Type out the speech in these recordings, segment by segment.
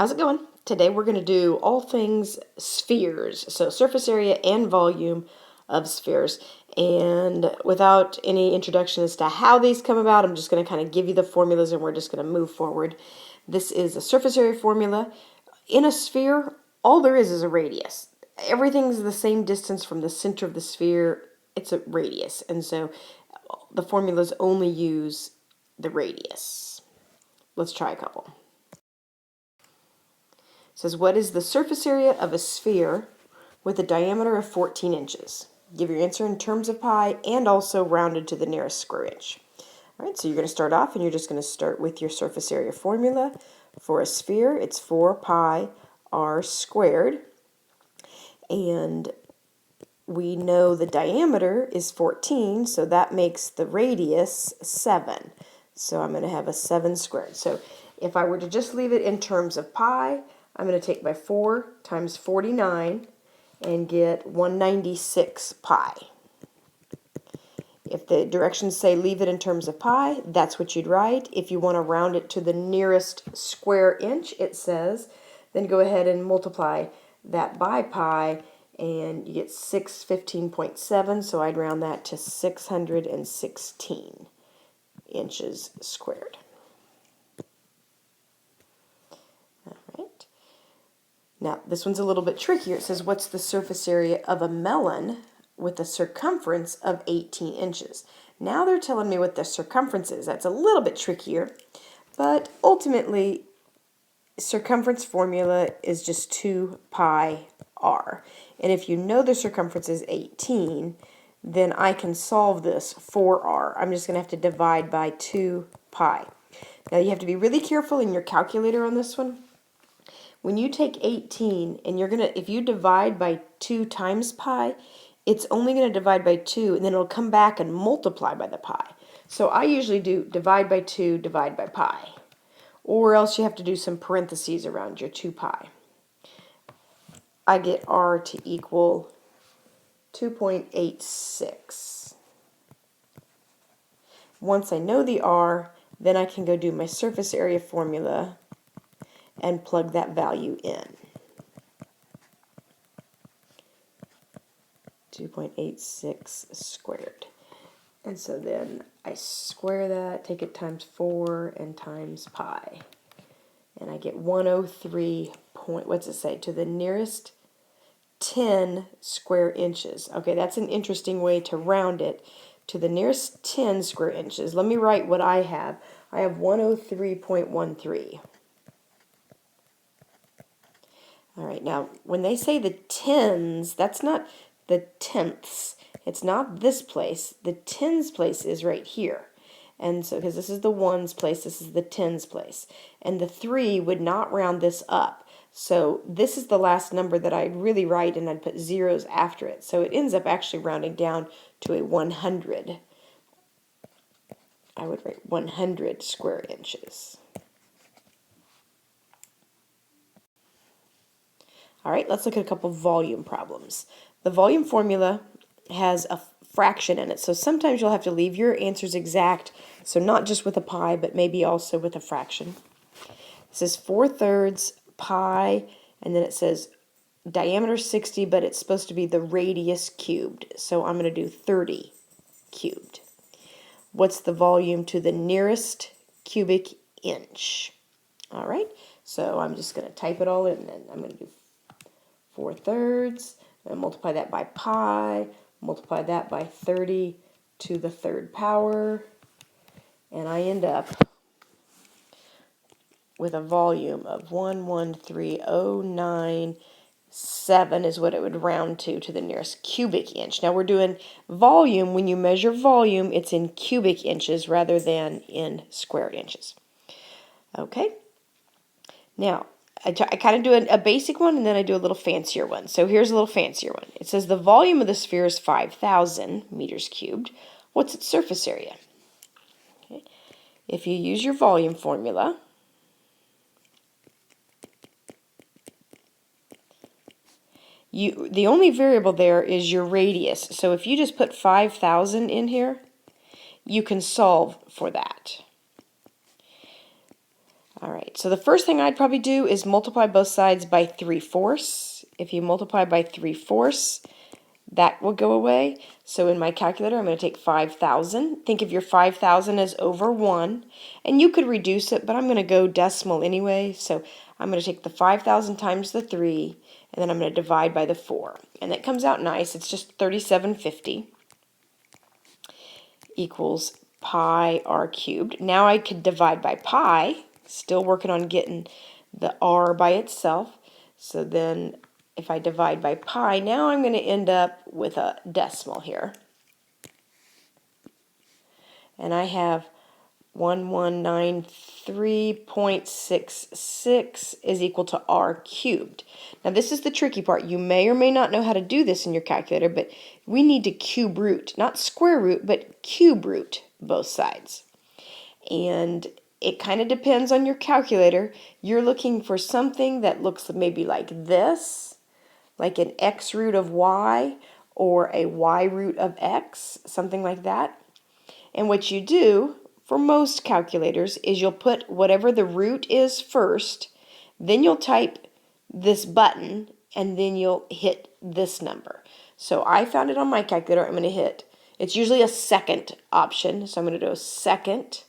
How's it going? Today we're going to do all things spheres, so surface area and volume of spheres. And without any introduction as to how these come about, I'm just going to kind of give you the formulas and we're just going to move forward. This is a surface area formula. In a sphere, all there is a radius. Everything's the same distance from the center of the sphere. It's a radius. And so the formulas only use the radius. Let's try a couple. It says, what is the surface area of a sphere with a diameter of 14 inches? Give your answer in terms of pi and also rounded to the nearest square inch. All right, so you're going to start off and you're just going to start with your surface area formula. For a sphere, it's 4 pi r squared. And we know the diameter is 14, so that makes the radius 7. So I'm going to have a 7 squared. So if I were to just leave it in terms of pi, I'm going to take my 4 times 49 and get 196 pi. If the directions say leave it in terms of pi, that's what you'd write. If you want to round it to the nearest square inch, it says, then go ahead and multiply that by pi, and you get 615.7, so I'd round that to 616 inches squared. All right. Now, this one's a little bit trickier. It says, what's the surface area of a melon with a circumference of 18 inches? Now they're telling me what the circumference is. That's a little bit trickier, but ultimately, circumference formula is just 2 pi r. And if you know the circumference is 18, then I can solve this for r. I'm just going to have to divide by 2 pi. Now you have to be really careful in your calculator on this one. When you take 18 and if you divide by 2 times pi, it's only going to divide by 2 and then it'll come back and multiply by the pi. So I usually do divide by 2, divide by pi. Or else you have to do some parentheses around your 2 pi. I get r to equal 2.86. Once I know the r, then I can go do my surface area formula and plug that value in. 2.86 squared. And so then I square that, take it times 4 and times pi. And I get 103 what's it say? To the nearest 10 square inches. Okay, that's an interesting way to round it. To the nearest 10 square inches. Let me write what I have. I have 103.13. All right, now when they say the tens, that's not the tenths. It's not this place. The tens place is right here. And so, because this is the ones place, this is the tens place. And the 3 would not round this up. So this is the last number that I'd really write, and I'd put zeros after it. So it ends up actually rounding down to a 100. I would write 100 square inches. All right, let's look at a couple volume problems. The volume formula has a fraction in it, so sometimes you'll have to leave your answers exact, so not just with a pi, but maybe also with a fraction. It says 4/3 pi, and then it says diameter 60, but it's supposed to be the radius cubed, so I'm going to do 30 cubed. What's the volume to the nearest cubic inch? All right, so I'm just going to type it all in, and I'm going to do 4/3, and multiply that by pi, multiply that by 30 to the 3rd power, and I end up with a volume of 113,097 is what it would round to the nearest cubic inch. Now we're doing volume. When you measure volume, it's in cubic inches rather than in square inches. Okay. Now, I kind of do a basic one, and then I do a little fancier one. So here's a little fancier one. It says the volume of the sphere is 5,000 meters cubed. What's its surface area? Okay. If you use your volume formula, the only variable there is your radius. So if you just put 5,000 in here, you can solve for that. All right, so the first thing I'd probably do is multiply both sides by 3/4. If you multiply by 3/4, that will go away. So in my calculator, I'm going to take 5,000. Think of your 5,000 as over 1. And you could reduce it, but I'm going to go decimal anyway. So I'm going to take the 5,000 times the 3, and then I'm going to divide by the 4. And that comes out nice. It's just 3750 equals pi r cubed. Now I could divide by pi. Still working on getting the r by itself. So then if I divide by pi, now I'm going to end up with a decimal here. And I have 1193.66 is equal to r cubed. Now this is the tricky part. You may or may not know how to do this in your calculator, but we need to cube root, not square root, but cube root both sides. And it kind of depends on your calculator. You're looking for something that looks maybe like this, like an x root of y or a y root of x, something like that. And what you do for most calculators is you'll put whatever the root is first, then you'll type this button, and then you'll hit this number. So I found it on my calculator. I'm going to hit, it's usually a second option, so I'm going to do a second,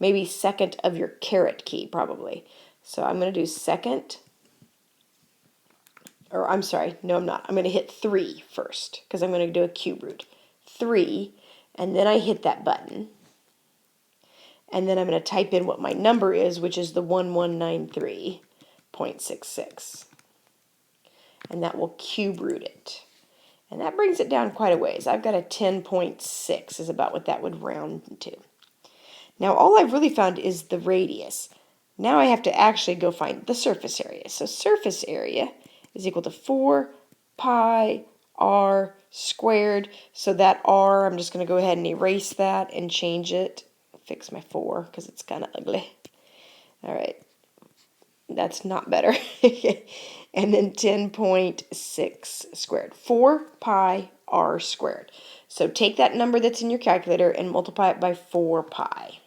maybe second of your caret key probably. So I'm going to do second, or I'm sorry, no I'm not. I'm going to hit 3 first because I'm going to do a cube root. 3, and then I hit that button. And then I'm going to type in what my number is, which is the 1193.66. And that will cube root it. And that brings it down quite a ways. I've got a 10.6 is about what that would round to. Now all I've really found is the radius. Now I have to actually go find the surface area. So surface area is equal to 4 pi r squared. So that r, I'm just going to go ahead and erase that and change it. Fix my 4 because it's kind of ugly. All right, that's not better. And then 10.6 squared. 4 pi r squared. So take that number that's in your calculator and multiply it by 4 pi.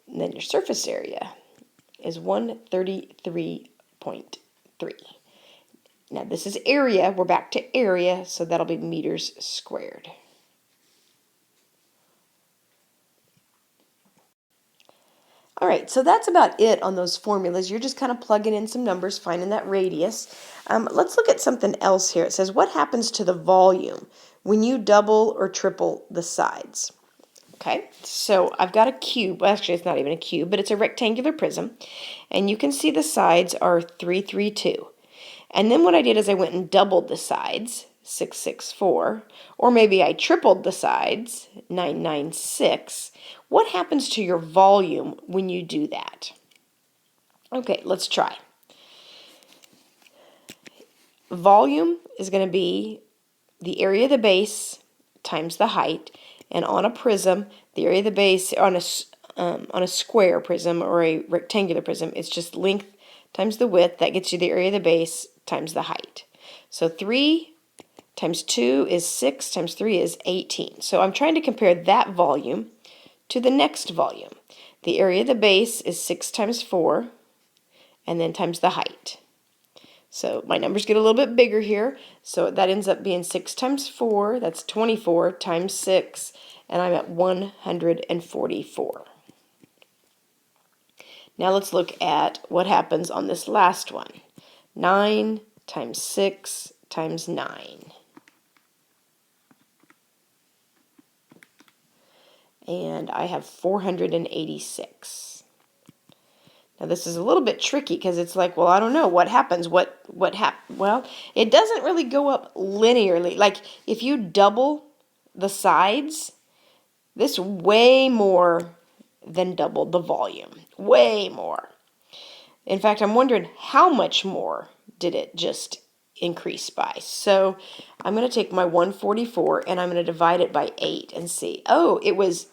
And then your surface area is 133.3. Now this is area. We're back to area, so that'll be meters squared. All right, so that's about it on those formulas. You're just kind of plugging in some numbers, finding that radius. Let's look at something else here. It says, what happens to the volume when you double or triple the sides? Okay, so I've got a cube. Well, actually, it's not even a cube, but it's a rectangular prism. And you can see the sides are 3, 3, 2. And then what I did is I went and doubled the sides, 6, 6, 4. Or maybe I tripled the sides, 9, 9, 6. What happens to your volume when you do that? Okay, let's try. Volume is going to be the area of the base times the height. And on a prism, the area of the base, on a square prism or a rectangular prism, it's just length times the width. That gets you the area of the base times the height. So 3 times 2 is 6, times 3 is 18. So I'm trying to compare that volume to the next volume. The area of the base is 6 times 4, and then times the height. So my numbers get a little bit bigger here. So that ends up being 6 times 4, that's 24, times 6, and I'm at 144. Now let's look at what happens on this last one. 9 times 6 times 9. And I have 486. Now this is a little bit tricky because it's like, well, I don't know what happens. Well, it doesn't really go up linearly. Like if you double the sides, this way more than doubled the volume. Way more. In fact, I'm wondering how much more did it just increase by. So I'm going to take my 144 and I'm going to divide it by 8 and see. Oh, it was,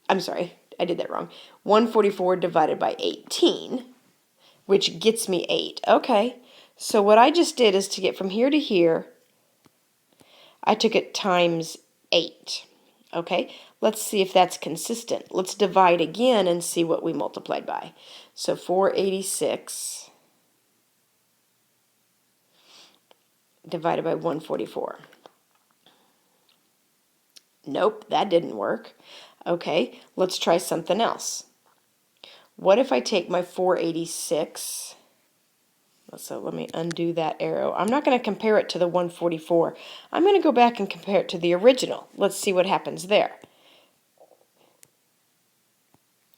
I'm sorry, I did that wrong. 144 divided by 18, which gets me 8. Okay, so what I just did is to get from here to here, I took it times 8. Okay, let's see if that's consistent. Let's divide again and see what we multiplied by. So 486 divided by 144. Nope, that didn't work. Okay, let's try something else. What if I take my 486, so let me undo that arrow. I'm not going to compare it to the 144. I'm going to go back and compare it to the original. Let's see what happens there.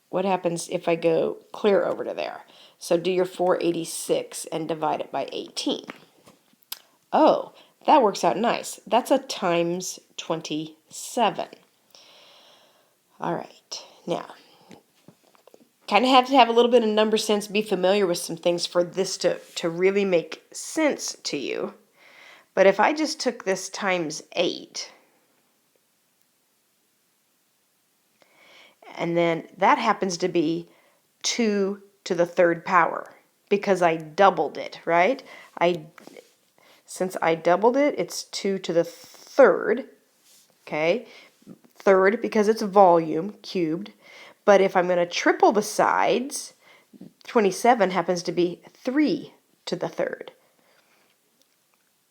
What happens if I go clear over to there? So do your 486 and divide it by 18. Oh, that works out nice. That's a times 27. All right, now, kind of have to have a little bit of number sense, be familiar with some things for this to really make sense to you. But if I just took this times 8, and then that happens to be 2 to the third power, because I doubled it, right? Since I doubled it, it's 2 to the third, okay? Third because it's volume, cubed. But if I'm going to triple the sides, 27 happens to be 3 to the third.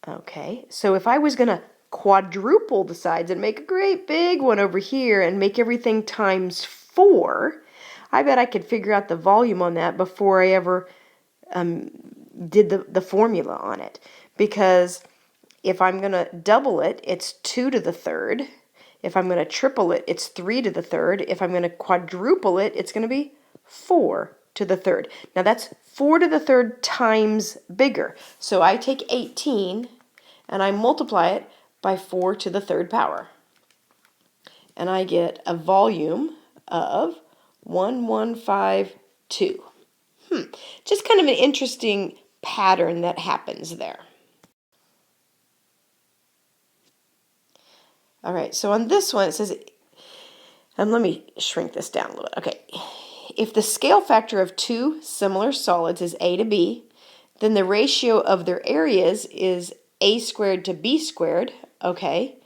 Okay, so if I was going to quadruple the sides and make a great big one over here and make everything times 4, I bet I could figure out the volume on that before I ever did the formula on it. Because if I'm going to double it, it's 2 to the third. If I'm going to triple it, it's 3 to the third. If I'm going to quadruple it, it's going to be 4 to the third. Now that's 4 to the third times bigger. So I take 18 and I multiply it by 4 to the third power. And I get a volume of 1152. Just kind of an interesting pattern that happens there. All right, so on this one it says, and let me shrink this down a little bit. Okay, if the scale factor of two similar solids is A to B, then the ratio of their areas is A squared to B squared, okay?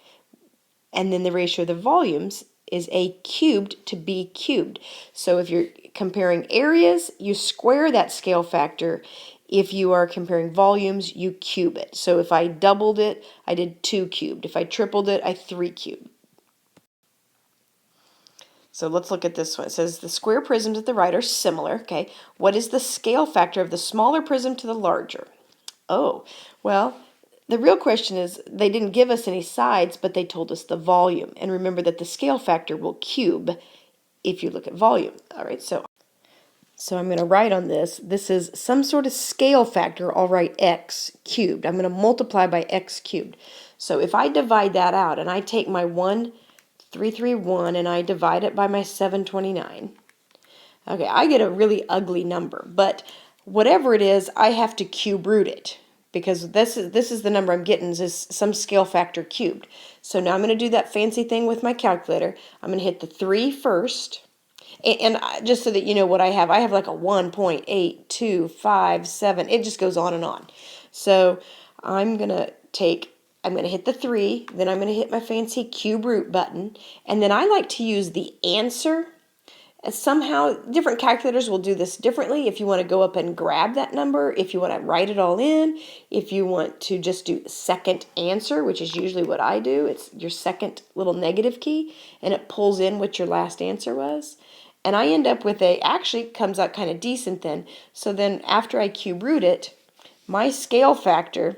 And then the ratio of the volumes is A cubed to B cubed. So if you're comparing areas, you square that scale factor. If you are comparing volumes, you cube it. So if I doubled it, I did 2 cubed. If I tripled it, I 3 cubed. So let's look at this one. It says the square prisms at the right are similar. Okay, what is the scale factor of the smaller prism to the larger? Oh, well, the real question is they didn't give us any sides, but they told us the volume. And remember that the scale factor will cube if you look at volume. All right, so I'm going to write on this. This is some sort of scale factor. I'll write x cubed. I'm going to multiply by x cubed. So if I divide that out and I take my 1,331 and I divide it by my 729, okay, I get a really ugly number. But whatever it is, I have to cube root it because this is the number I'm getting is some scale factor cubed. So now I'm going to do that fancy thing with my calculator. I'm going to hit the 3 first. And just so that you know what I have like a 1.8257. It just goes on and on. So I'm going to hit the 3, then I'm going to hit my fancy cube root button, and then I like to use the answer. Somehow, different calculators will do this differently. If you want to go up and grab that number, if you want to write it all in, if you want to just do second answer, which is usually what I do, it's your second little negative key, and it pulls in what your last answer was. And I end up with actually comes out kind of decent then. So then after I cube root it, my scale factor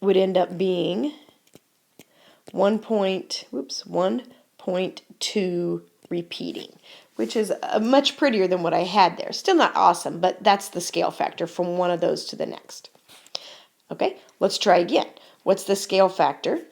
would end up being 1.2 repeating, which is much prettier than what I had there. Still not awesome, but that's the scale factor from one of those to the next. Okay, let's try again. What's the scale factor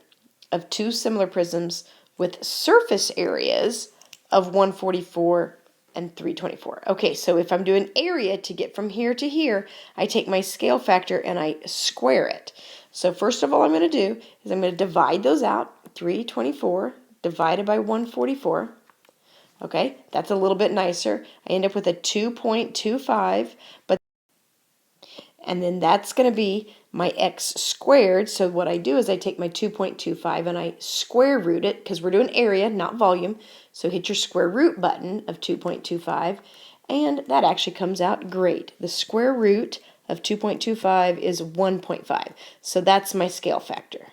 of two similar prisms with surface areas of 144 and 324? Okay, so if I'm doing area to get from here to here, I take my scale factor and I square it. So first of all I'm going to do is I'm going to divide those out. 324 divided by 144. Okay, that's a little bit nicer. I end up with a 2.25, and then that's going to be my x squared. So what I do is I take my 2.25 and I square root it, because we're doing area, not volume. So hit your square root button of 2.25, and that actually comes out great. The square root of 2.25 is 1.5. So that's my scale factor,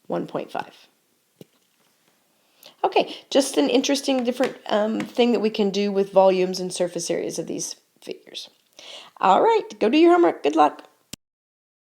1.5. Okay, just an interesting different thing that we can do with volumes and surface areas of these figures. All right, go do your homework. Good luck.